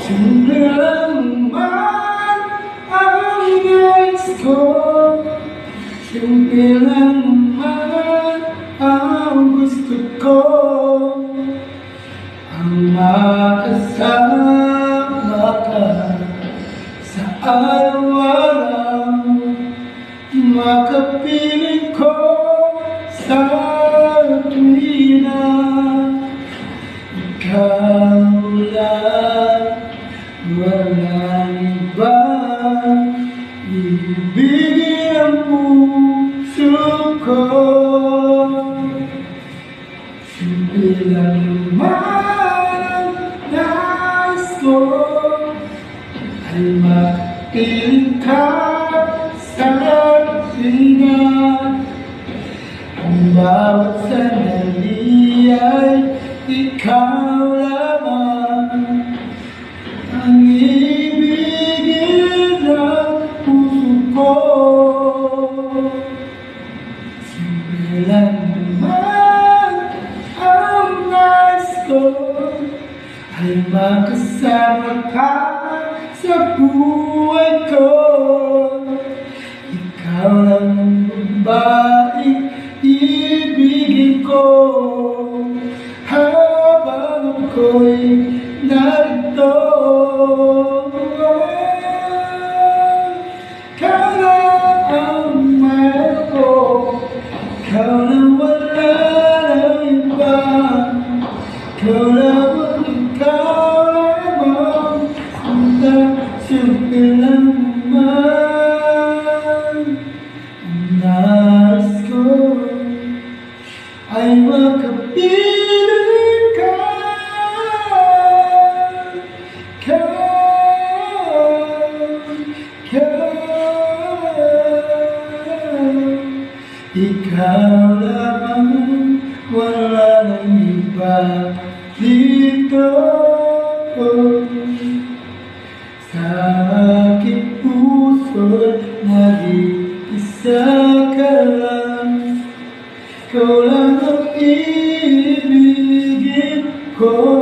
Simple lang naman ang nais ko. Simple lang naman ang gusto ko. Ang makasama ka sa araw-araw, makapiling ko sa tuwina. Ikaw lang, walang iba, ibigin ang puso ko. Simple lang naman ang nais ko, ay makapiling ka sa tuwina. Ang bawat sandali ay ikaw lamang ang ibigin ng puso ko. Simple lang naman ang nais ko, ay makasama ka sa buhay ko. Ikaw lang ang babaeng ibigin ko, habang ako'y narito. Ikaw lang ang meron ko, ikaw lang wala ng iba. Ikaw lang, ikaw lamang, simple lang naman ang nais ko, ay makapiling ka. Ikaw lamang, wala nang iba dito. Sa aking puso't nag-iisa ka lang. Ikaw lang ang ibigin ko.